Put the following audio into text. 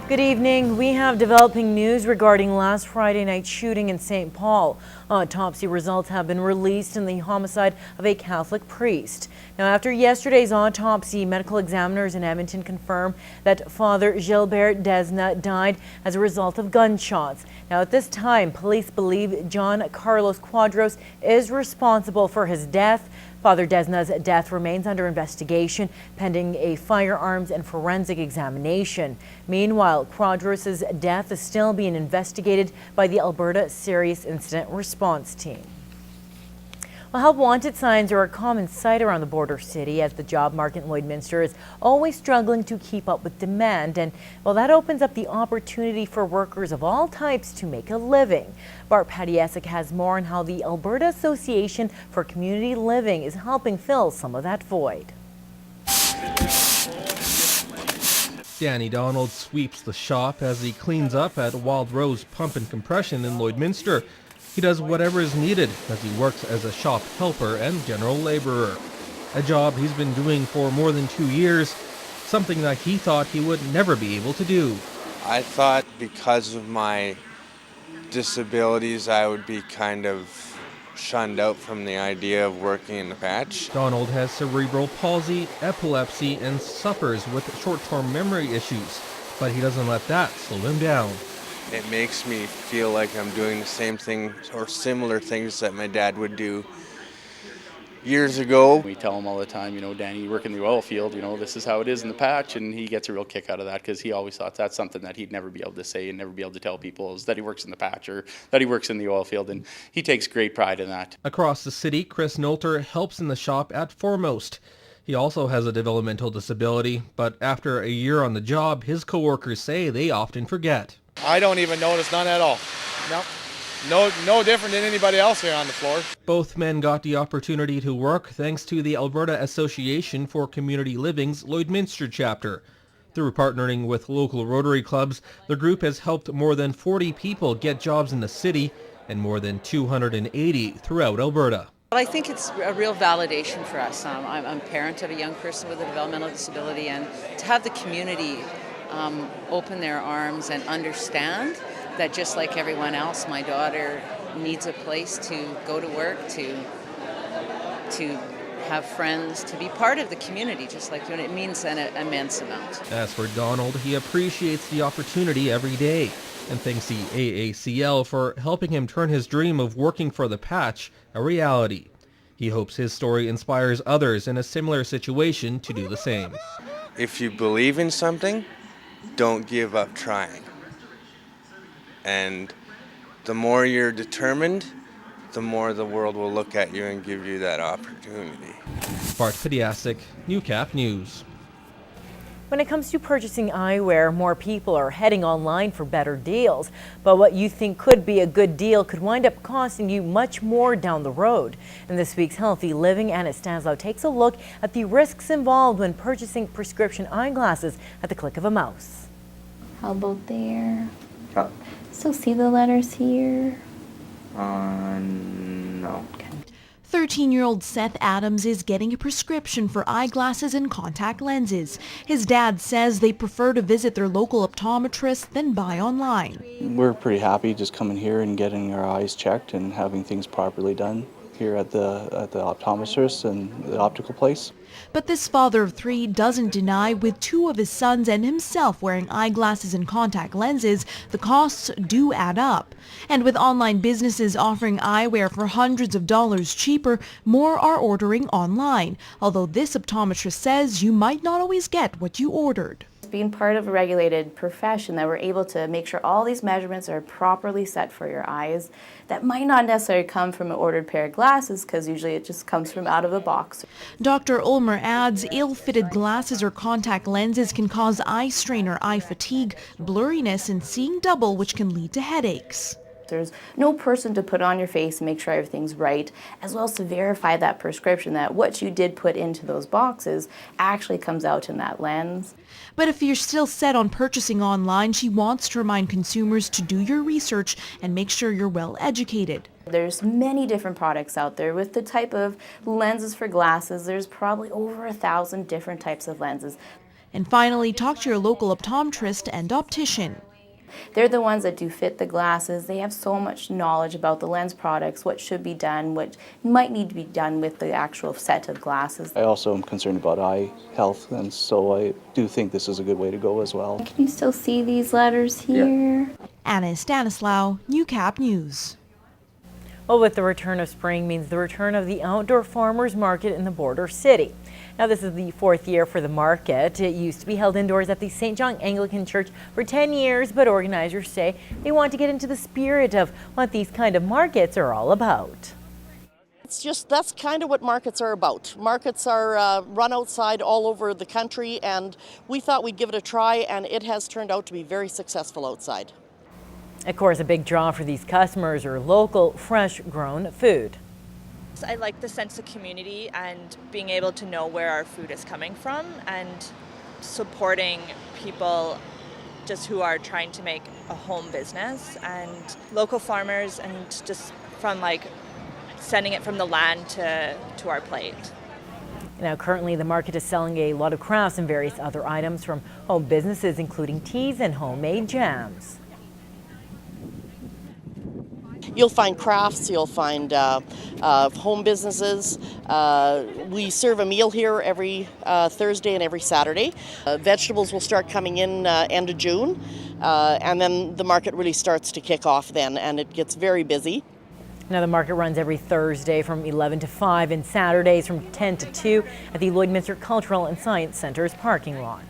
Good evening. We have developing news regarding last Friday night shooting in St. Paul. Autopsy results have been released in the homicide of a Catholic priest. Now, after yesterday's autopsy, medical examiners in Edmonton confirmed that Father Gilbert Desna died as a result of gunshots. Now, at this time, police believe John Carlos Quadros is responsible for his death. Father Desna's death remains under investigation, pending a firearms and forensic examination. Meanwhile, Quadros' death is still being investigated by the Alberta Serious Incident Response Team. Well, help wanted signs are a common sight around the border city as the job market in Lloydminster is always struggling to keep up with demand. And well, that opens up the opportunity for workers of all types to make a living. Bart Padiesic has more on how the Alberta Association for Community Living is helping fill some of that void. Danny Donald sweeps the shop as he cleans up at Wild Rose Pump and Compression in Lloydminster. He does whatever is needed as he works as a shop helper and general laborer. A job he's been doing for more than 2 years, something that he thought he would never be able to do. I thought because of my disabilities I would be kind of shunned out from the idea of working in the patch. Donald has cerebral palsy, epilepsy, and suffers with short-term memory issues, but he doesn't let that slow him down. It makes me feel like I'm doing the same thing or similar things that my dad would do years ago. We tell him all the time, Danny, you work in the oil field, this is how it is in the patch, and he gets a real kick out of that because he always thought that's something that he'd never be able to say and never be able to tell people is that he works in the patch or that he works in the oil field, and he takes great pride in that. Across the city, Chris Nolter helps in the shop at Foremost. He also has a developmental disability, but after a year on the job, his coworkers say they often forget. I don't even notice, none at all. No different than anybody else here on the floor. Both men got the opportunity to work thanks to the Alberta Association for Community Living's Lloydminster chapter. Through partnering with local Rotary clubs, the group has helped more than 40 people get jobs in the city and more than 280 throughout Alberta. Well, I think it's a real validation for us. I'm a parent of a young person with a developmental disability, and to have the community open their arms and understand that just like everyone else, my daughter needs a place to go to work, to have friends, to be part of the community, just like you. It means an immense amount. As for Donald, he appreciates the opportunity every day and thanks the AACL for helping him turn his dream of working for the patch a reality. He hopes his story inspires others in a similar situation to do the same. If you believe in something, don't give up trying. And the more you're determined, the more the world will look at you and give you that opportunity. Bart Padiesic, Newcap News. When it comes to purchasing eyewear, more people are heading online for better deals. But what you think could be a good deal could wind up costing you much more down the road. In this week's Healthy Living, Anna Stanslau takes a look at the risks involved when purchasing prescription eyeglasses at the click of a mouse. How about there? Oh. So see the letters here? No. 13-year-old Seth Adams is getting a prescription for eyeglasses and contact lenses. His dad says they prefer to visit their local optometrist than buy online. We're pretty happy just coming here and getting our eyes checked and having things properly done here at the optometrist and the optical place. But this father of 3 doesn't deny with 2 of his sons and himself wearing eyeglasses and contact lenses, the costs do add up. And with online businesses offering eyewear for hundreds of dollars cheaper, more are ordering online. Although this optometrist says you might not always get what you ordered. Being part of a regulated profession, that we're able to make sure all these measurements are properly set for your eyes, that might not necessarily come from an ordered pair of glasses because usually it just comes from out of the box. Dr. Ulmer adds ill-fitted glasses or contact lenses can cause eye strain or eye fatigue, blurriness, and seeing double, which can lead to headaches. There's no person to put on your face and make sure everything's right, as well as to verify that prescription, that what you did put into those boxes actually comes out in that lens. But if you're still set on purchasing online, she wants to remind consumers to do your research and make sure you're well educated. There's many different products out there with the type of lenses for glasses. There's probably over 1,000 different types of lenses. And finally, talk to your local optometrist and optician. They're the ones that do fit the glasses. They have so much knowledge about the lens products, what should be done, what might need to be done with the actual set of glasses. I also am concerned about eye health, and so I do think this is a good way to go as well. Can you still see these letters here? Yeah. Anna Stanislaw, Newcap News. Well, with the return of spring means the return of the outdoor farmers market in the border city. Now, this is the 4th year for the market. It used to be held indoors at the St. John Anglican Church for 10 years, but organizers say they want to get into the spirit of what these kind of markets are all about. It's just, that's kind of what markets are about. Markets are run outside all over the country, and we thought we'd give it a try, and it has turned out to be very successful outside. Of course, a big draw for these customers are local, fresh-grown food. I like the sense of community and being able to know where our food is coming from and supporting people just who are trying to make a home business and local farmers, and just from like sending it from the land to our plate. Now, currently the market is selling a lot of crafts and various other items from home businesses, including teas and homemade jams. You'll find crafts, you'll find home businesses. We serve a meal here every Thursday and every Saturday. Vegetables will start coming in end of June, and then the market really starts to kick off then, and it gets very busy. Now, the market runs every Thursday from 11 to 5 and Saturdays from 10 to 2 at the Lloydminster Cultural and Science Center's parking lot.